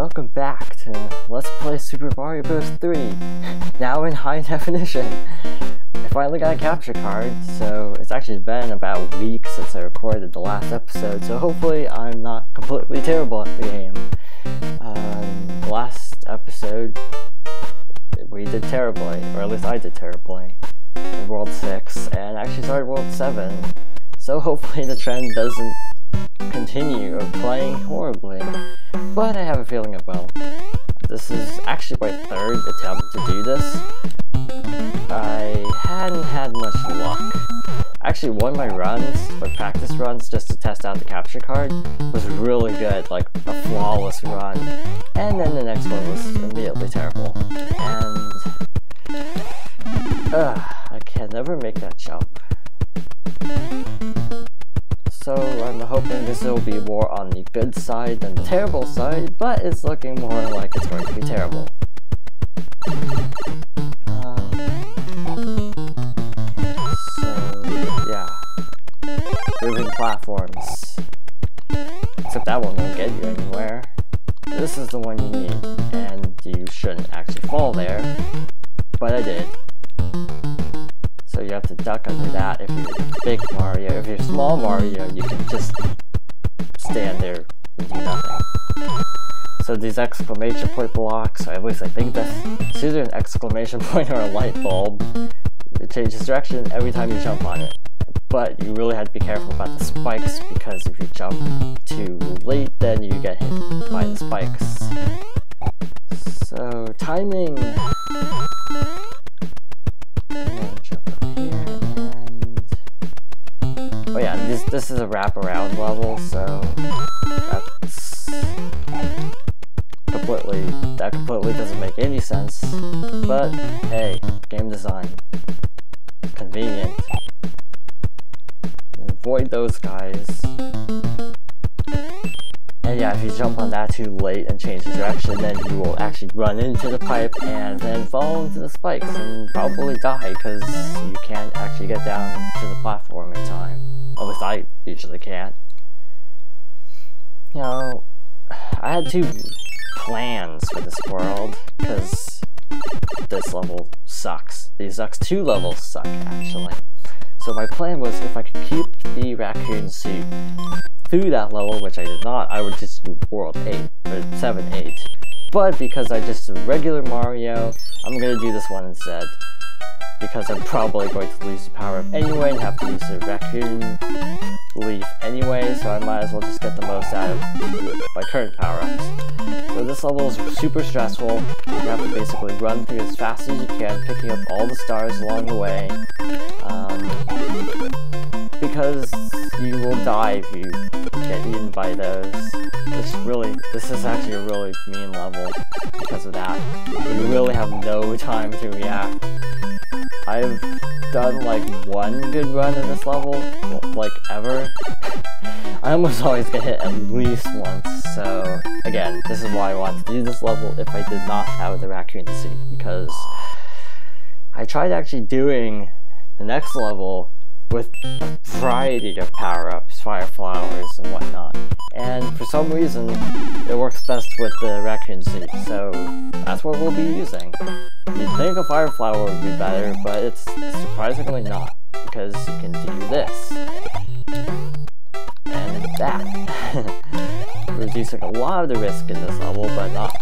welcome back to Let's Play Super Mario Bros. 3, now in high definition. I finally got a capture card, so it's actually been about a week since I recorded the last episode, so hopefully I'm not completely terrible at the game. The last episode, we did terribly, or at least I did terribly, in World 6, and actually started World 7, so hopefully the trend doesn't continue of playing horribly, but I have a feeling it will. This is actually my third attempt to do this. I hadn't had much luck. Actually, one of my runs, my practice runs, just to test out the capture card, was really good, like a flawless run. And then the next one was immediately terrible. And I can never make that jump. So I'm hoping this will be more on the good side than the terrible side, but it's looking more like it's going to be terrible. So yeah, moving platforms. Except that one won't get you anywhere. This is the one you need, and you shouldn't actually fall there, but I did. So you have to duck under that if you're big Mario. If you're small Mario, you can just stand there and do nothing. So these exclamation point blocks, or at least I think that's either an exclamation point or a light bulb. It changes direction every time you jump on it. But you really have to be careful about the spikes, because if you jump too late, then you get hit by the spikes. So timing. Oh yeah, this is a wraparound level, so that completely doesn't make any sense. But hey, game design, convenient. Avoid those guys. And yeah, if you jump on that too late and change the direction, then you will actually run into the pipe and then fall into the spikes and probably die, because you can't actually get down to the platform in time. At least I usually can't. You know, I had two plans for this world, because this level sucks. These next two levels suck, actually. So my plan was, if I could keep the raccoon suit through that level, which I did not, I would just do World 8, or 7, 8. But because I just did regular Mario, I'm going to do this one instead. Because I'm probably going to lose the power-up anyway and have to use the raccoon leaf anyway, so I might as well just get the most out of my current power-ups. So this level is super stressful. You have to basically run through as fast as you can, picking up all the stars along the way. Because you will die if you get eaten by those. This is actually a really mean level because of that. You really have no time to react. I've done like one good run in this level, like ever. I almost always get hit at least once, so again, this is why I wanted to do this level if I did not have the raccoon suit, because I tried actually doing the next level with a variety of power-ups, fire flowers and whatnot, and for some reason it works best with the raccoon suit, so that's what we'll be using. You'd think a fire flower would be better, but it's surprisingly not, because you can do this and that. Reducing a lot of the risk in this level, but not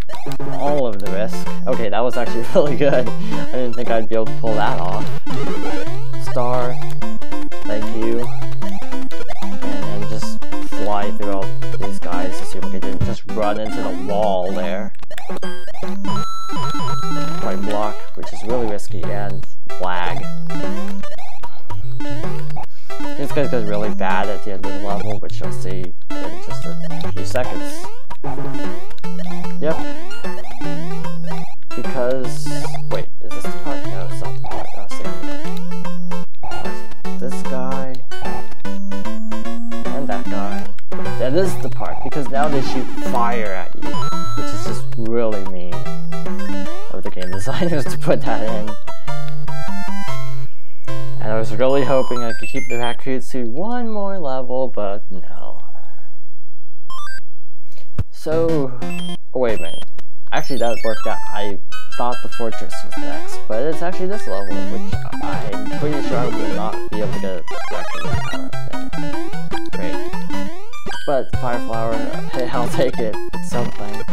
all of the risk. Okay, that was actually really good. I didn't think I'd be able to pull that off. Star. Thank you. And then just fly through all these guys, assuming I didn't just run into the wall there. Right block, which is really risky, and lag. This guy goes really bad at the end of the level, which you'll see in just a few seconds. Yep. Because... wait, is this the part? No, it's not the part. I was thinking this guy and that guy. That is the part, because now they shoot fire at you, which is just really mean of the game designers to put that in. And I was really hoping I could keep the raccoon suit one more level, but no. So Oh, wait a minute. Actually, that worked out. I thought the fortress was next, but it's actually this level, which I'm pretty sure I will not be able to get a record power up in. Great. But Fire Flower, hey, I'll take it. It's something.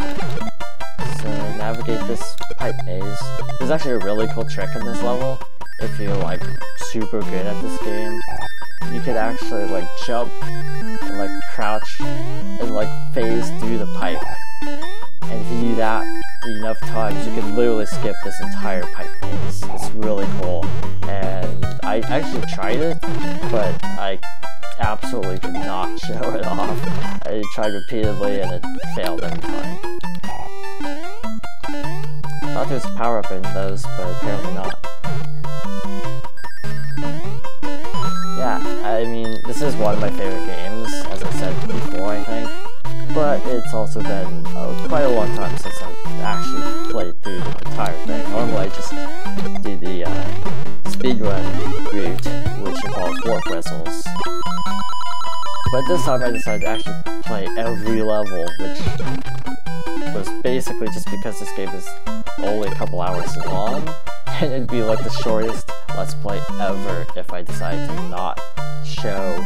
So navigate this pipe maze. There's actually a really cool trick in this level. If you're like super good at this game, you could actually like jump and like crouch and like phase through the pipe. And if you do that enough times, you can literally skip this entire pipe maze. It's really cool. And I actually tried it, but I absolutely could not show it off. I tried repeatedly and it failed every time. I thought there was a power up in those, but apparently not. Yeah, I mean, this is one of my favorite games, as I said before, I think. But it's also been quite a long time since I've actually played through the entire thing. Normally I just do the speedrun route, which involves warp whistles. But this time I decided to actually play every level, which was basically just because this game is only a couple hours long, and it'd be like the shortest Let's Play ever if I decided to not show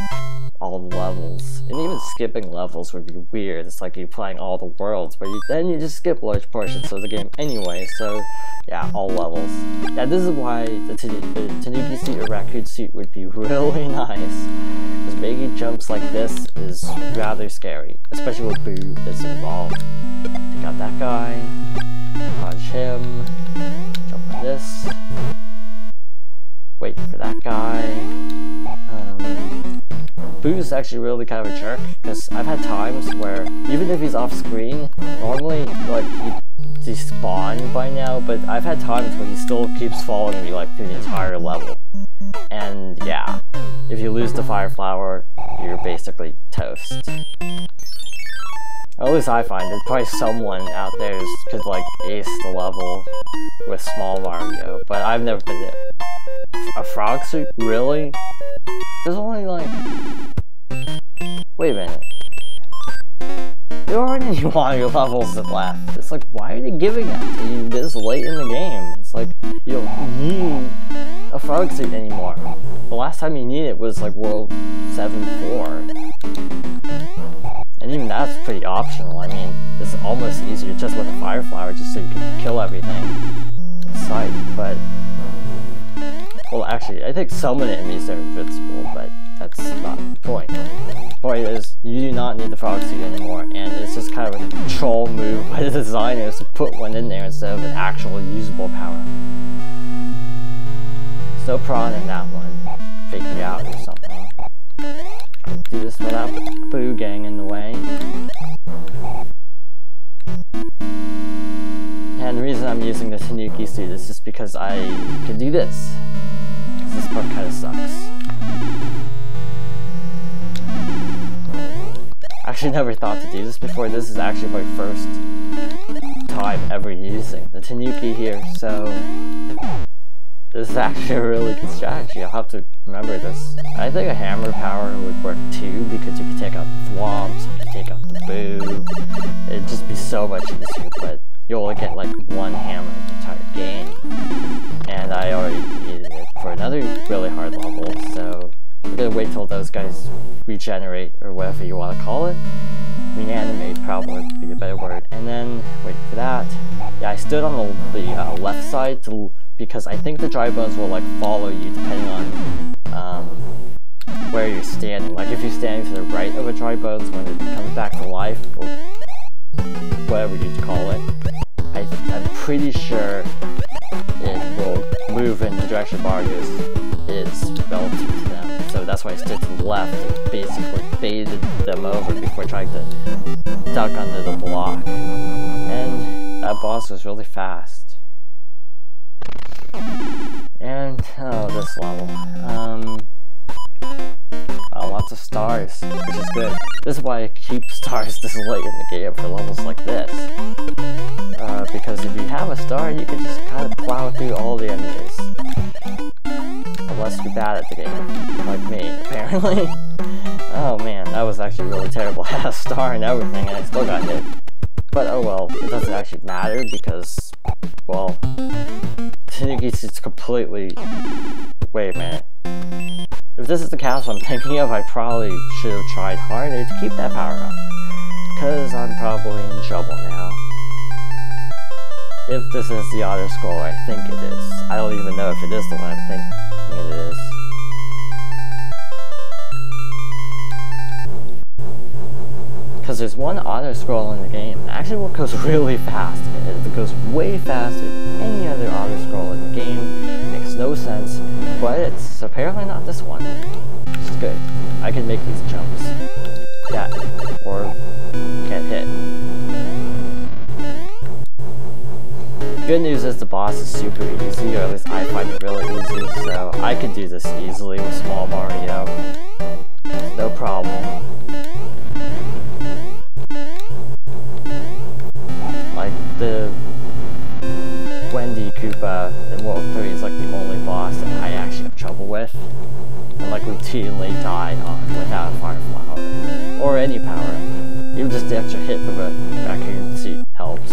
all the levels. And even skipping levels would be weird. It's like you're playing all the worlds, but then you just skip large portions of the game anyway, so yeah, all levels. Yeah, this is why the Tanuki suit or raccoon suit would be really nice, because making jumps like this is rather scary, especially when Boo is involved. Take out that guy, dodge him, jump on this, wait for that guy. Boo's actually really kind of a jerk, because I've had times where, even if he's off screen, normally, like, he'd despawn by now, but I've had times where he still keeps following me, like, through the entire level. And, yeah, if you lose the Fire Flower, you're basically toast. Or at least I find that probably someone out there could, like, ace the level with Small Mario, but I've never been there. A frog suit? Really? There's only like... Wait a minute. There aren't any Mario levels left. It's like, why are they giving that to you this late in the game? It's like, you don't need a frog suit anymore. The last time you need it was like World 7-4. And even that's pretty optional. I mean, it's almost easier just with a Fire Flower just so you can kill everything in sight, but... Well, actually, I think some of the enemies are invincible, but that's not the point. The point is, you do not need the frog suit anymore, and it's just kind of a troll move by the designers to put one in there instead of an actual usable power-up. There's no prawn in that one. Fake me out or something. Try to do this without Boo gang in the way. And the reason I'm using the Tanuki suit is just because I can do this. This part kind of sucks. I actually never thought to do this before. This is actually my first time ever using the Tanuki here, so this is actually a really good strategy. I'll have to remember this. I think a hammer power would work too, because you could take out the Thwomps, you could take out the Boo. It'd just be so much easier, but you only get like one hammer in the entire game. And I already needed it for another really hard level, so we're gonna wait till those guys regenerate, or whatever you want to call it. Reanimate probably would be a better word. And then, wait for that. Yeah, I stood on the left side because I think the dry bones will like follow you depending on where you're standing. Like if you're standing to the right of a dry bones when it comes back to life, or whatever you call it, I'm pretty sure it will move in the direction Mario is relative to them. So that's why I stood to the left and basically baited them over before trying to duck under the block. And that boss was really fast. And, oh, this level. Lots of stars, which is good. This is why I keep stars this late in the game for levels like this. Because if you have a star, you can just kind of plow through all the enemies. Unless you're bad at the game, like me, apparently. Oh man, that was actually really terrible. I had a star and everything, and I still got hit. But oh well, it doesn't actually matter because, well, it's completely... Wait a minute. If this is the castle I'm thinking of, I probably should have tried harder to keep that power up. Because I'm probably in trouble now. If this is the auto-scroller I think it is. I don't even know if it is the one I'm thinking it is. Because there's one auto-scroll in the game, and actually it goes really fast. It goes way faster than any other auto-scroll in the game. Makes no sense, but it's apparently not this one. Which is good. I can make these jumps. Yeah, or get hit. Good news is the boss is super easy, or at least I find it really easy, so I could do this easily with Small Mario. No problem. Like, the Wendy Koopa in World 3 is like the only boss that I actually have trouble with. And like routinely die on without a fire flower. Or any power. Even just the extra hit from a raccoon seat helps.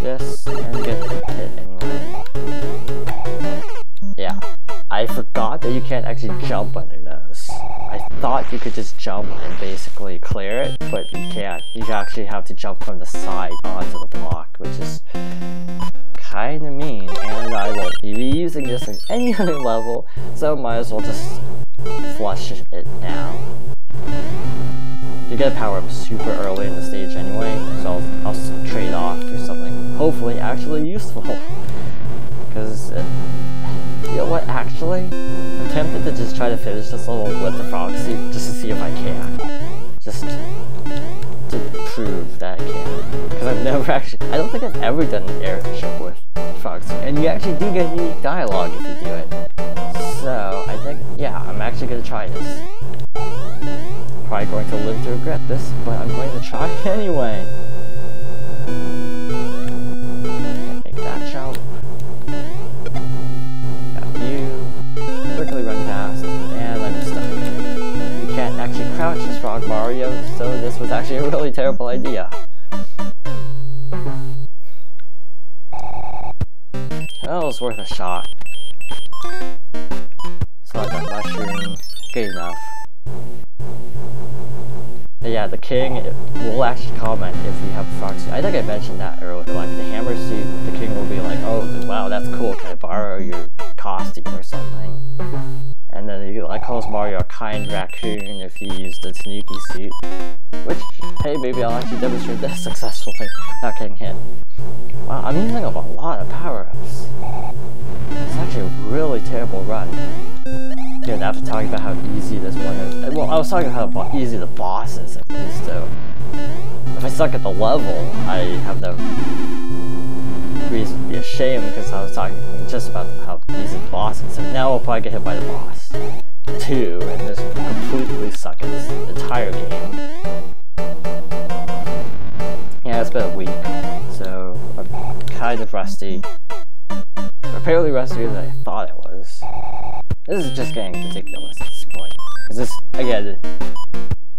This and get hit anyway. Yeah. I forgot that you can't actually jump under those. I thought you could just jump and basically clear it, but you can't. You actually have to jump from the side onto the block, which is kinda mean, and I won't be using this in any other level, so might as well just flush it now. You get a power up super early in the stage anyway, so I'll trade off for something hopefully actually useful. Because, you know what, actually, I'm tempted to just try to finish this level with the frog suit, just to see if I can. Just to prove that I can. Because I've never actually, I don't think I've ever done an airship with frog suit. And you actually do get unique dialogue if you do it. So, I think, yeah, I'm actually going to try this. Probably going to live to regret this, but I'm going to try anyway. Can't make that jump. Got you. Quickly run past, and I'm stuck. You can't actually crouch as Frog Mario, so this was actually a really terrible idea. Well, it was worth a shot. So I got mushroom. Good enough. Yeah, the king will actually comment if you have a frog suit. I think I mentioned that earlier, like the hammer suit, the king will be like, oh wow, that's cool, can I borrow your costume or something? And then he like calls Mario a kind raccoon if he used the sneaky suit. Which, hey, maybe I'll actually demonstrate this successfully without getting hit. Wow, I'm using up a lot of power-ups. It's actually a really terrible run. Dude, after talking about how easy this one is, well, I was talking about how easy the boss is, at least, so if I suck at the level, I have no reason to be ashamed, because I was talking just about how easy the boss is, and now I'll probably get hit by the boss, too, and just completely suck at this entire game. Yeah, it's been a week, so I'm kind of rusty. Apparently rustier than I thought it was. This is just getting ridiculous at this point. Because this, again,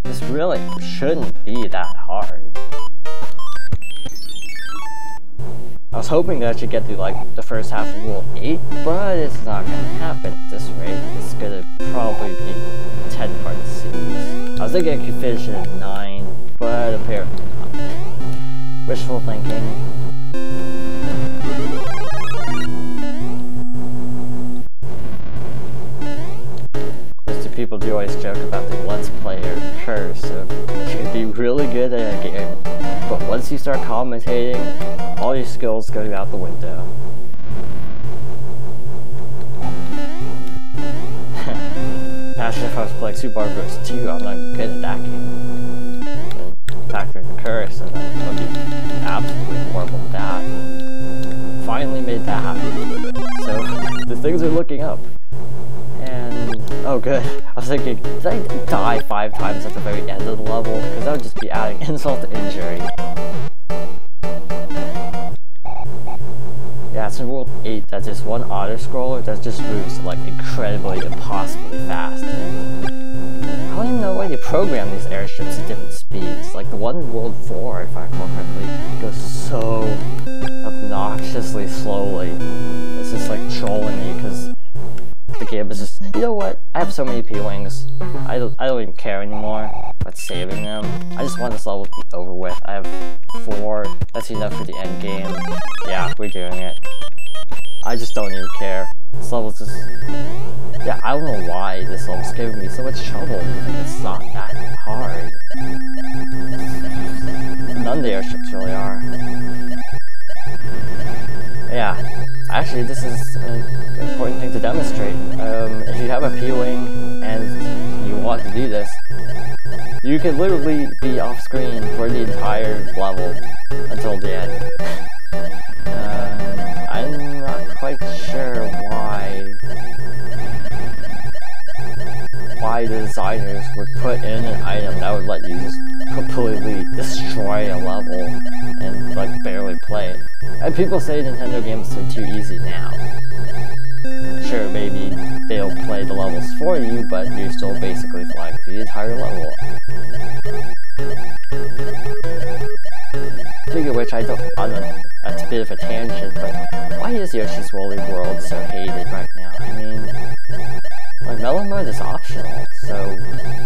this really shouldn't be that hard. I was hoping that I should get through, like, the first half of World 8, but it's not gonna happen at this rate. It's gonna probably be a 10-part series. I was thinking I could finish it at 9, but apparently not. Wishful thinking. People do always joke about the Let's Player curse of you can be really good at a game, but once you start commentating, all your skills go out the window. Imagine if I was playing Super Mario Bros. 2, I'm not even good at that game. And factor in the curse, and then I would be absolutely horrible at that. Finally made that happen. So, the things are looking up. And, oh good, I was thinking, did I die 5 times at the very end of the level? Because that would just be adding insult to injury. Yeah, it's in World 8 that's just one auto-scroller that just moves like incredibly, impossibly fast. don't even know why they program these airships at different speeds. Like the one in World 4, if I recall correctly, goes so obnoxiously slowly. It's just like trolling you because the game is just, you know what? I have so many P-Wings. I don't even care anymore about saving them. I just want this level to be over with. I have 4. That's enough for the end game. Yeah, we're doing it. I just don't even care. This level's just... Yeah, I don't know why this level's giving me so much trouble. It's not that hard. None of the airships really are. Yeah, actually this is an important thing to demonstrate. If you have a P-Wing and you want to do this, you can literally be off screen for the entire level until the end. I'm not quite sure why the designers would put in an item that would let you just completely destroy a level and like barely play it. And people say Nintendo games are too easy now. Sure, maybe they'll play the levels for you, but you're still basically flying through the entire level. Speaking of which, that's a bit of a tangent, but why is Yoshi's Woolly World so hated right now? I mean, like, Mellow Mode is optional, so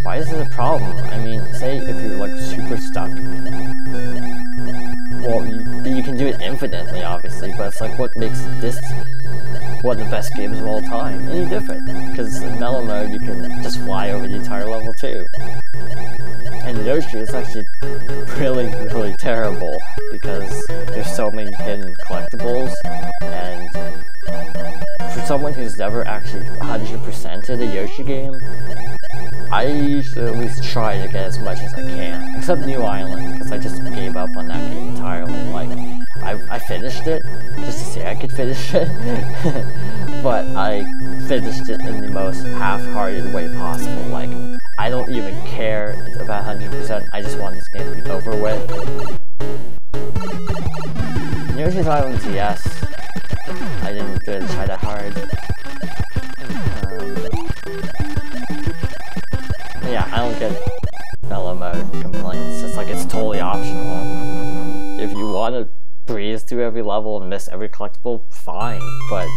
why is it a problem? I mean, say if you're like super stuck. Well, you can do it infinitely, obviously, but it's like what makes this one of the best games of all time any different? Because in Mellow Mode, you can just fly over the entire level too. And Yoshi is actually really, really terrible because there's so many hidden collectibles, and for someone who's never actually 100%ed a Yoshi game, I usually at least try to get as much as I can, except New Island, because I just gave up on that game entirely. Like, I finished it, just to say I could finish it, but I finished it in the most half-hearted way possible. Like, I don't even care about 100%, I just want this game to be over with. Yoshi's Island, yes. I didn't really try that hard. Yeah, I don't get Mellow Mode complaints. It's like it's totally optional. If you want to breeze through every level and miss every collectible, fine. But,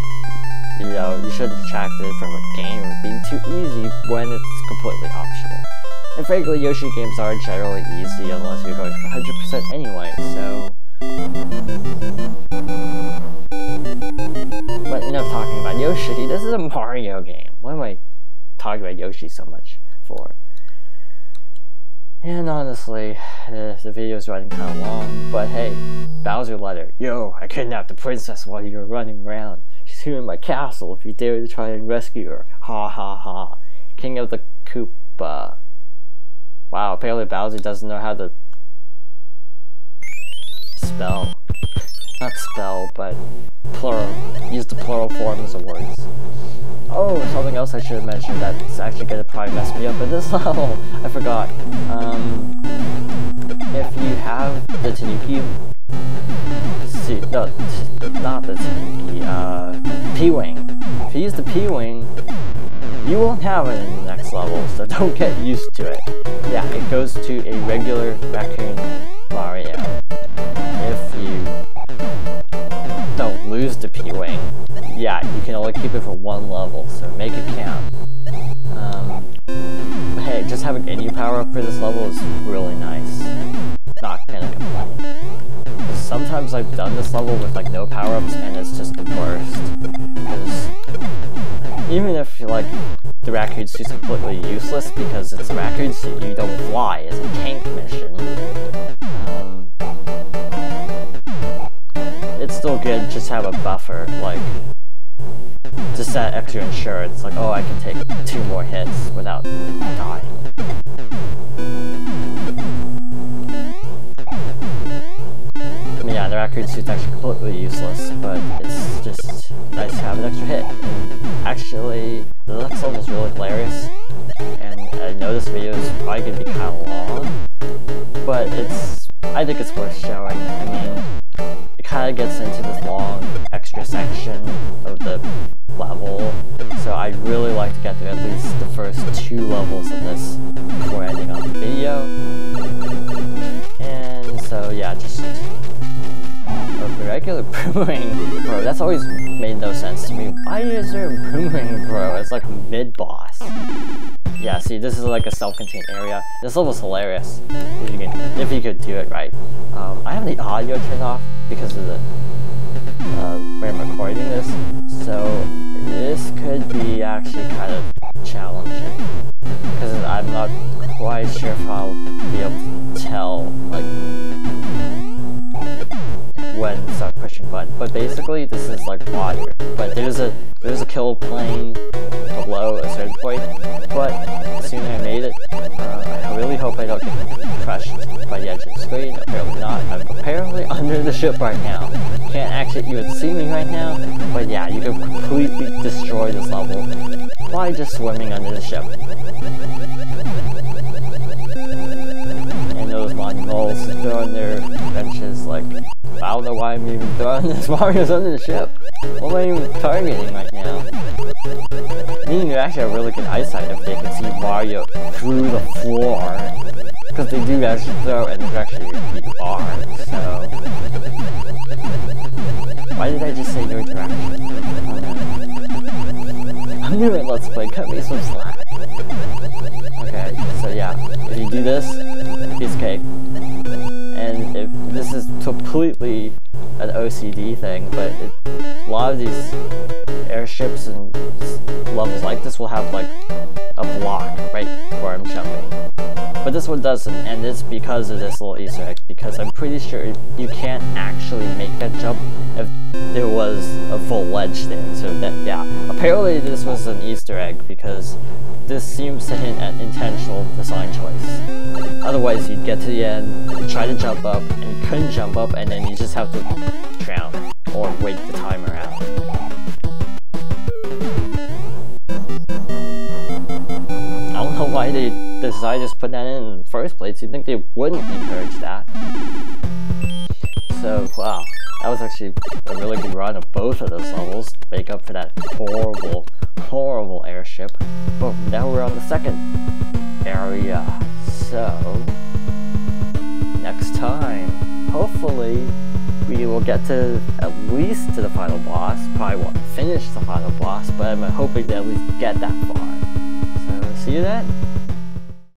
you know, you shouldn't detract it from a game being too easy when it's completely optional. And frankly, Yoshi games are generally easy unless you're going for 100% anyway, so... But enough talking about Yoshi, this is a Mario game. What am I talking about Yoshi so much for? And honestly, the video's running kind of long, but hey, Bowser letter. Yo, I kidnapped the princess while you were running around. She's here in my castle if you dare to try and rescue her. Ha ha ha. King of the Koopa. Wow, apparently Bowser doesn't know how to spell. Not spell, but plural. Use the plural forms of words. Oh, something else I should have mentioned that's actually gonna probably mess me up in this level. I forgot. If you have the Tanuki... No, not the Tanuki, P-Wing. If you use the P-Wing, you won't have it in the next level, so don't get used to it. Yeah, it goes to a regular Raccoon Mario. If you don't lose the P-Wing, yeah, you can only keep it for one level, so make it count. Hey, just having any power-up for this level is really nice. Not gonna complain. Sometimes I've done this level with like no power-ups and it's just the worst. Because even if like the raccoon suit's completely useless because it's a raccoon suit, you don't fly, it's a tank mission. It's still good just have a buffer, like just that extra insurance, like oh I can take 2 more hits without dying. Yeah, the raccoon suit's actually completely useless, but it's just nice to have an extra hit. And actually, the next level is really hilarious, and I know this video is probably going to be kind of long, but I think it's worth showing. I mean, it kind of gets into this long, extra extra section of the level, so I'd really like to get to at least the first 2 levels of this before ending on the video. And so yeah, just a regular boomerang bro, that's always made no sense to me. Why is there a boomerang bro? It's like a mid-boss. Yeah, see, this is like a self-contained area. This level's hilarious if you could do it right. I have the audio turned off because of the where I'm recording this, so this could be actually kind of challenging because I'm not quite sure if I'll be able to tell like when to start pushing button. But basically, this is like water. But there's a kill plane below a certain point. But assuming I made it, I really hope I don't get crushed by the edge of the screen. Apparently not. I'm apparently under the ship right now. Can't actually even see me right now. But yeah, you can completely destroy this level by just swimming under the ship. And those monumentals throwing their benches like, I don't know why I'm even throwing this Mario's under the ship. What am I even targeting right now? Meaning you actually have really good eyesight if they can see Mario through the floor. Because they do actually throw in the direction you are, so... Why did I just say your direction? I'm new at Let's Play, cut me some slack. Okay, so yeah, if you do this, piece of cake. And if this is completely an OCD thing, but a lot of these airships and levels like this will have like a block right where I'm jumping. But this one doesn't, and it's because of this little Easter egg, because I'm pretty sure you can't actually make that jump if there was a full ledge there. So that, yeah, apparently this was an Easter egg because this seems to hint at intentional design choice. Otherwise, you'd get to the end, try to jump up, and you couldn't jump up, and then you just have to drown or wait the timer out. I don't know why they decided to just put that in the first place. You'd think they wouldn't encourage that. So, wow, that was actually a really good run of both of those levels to make up for that horrible, horrible airship. But now we're on the second area. So, next time, hopefully, we will get to at least to the final boss. Probably won't finish the final boss, but I'm hoping to at least get that far. So, see you then.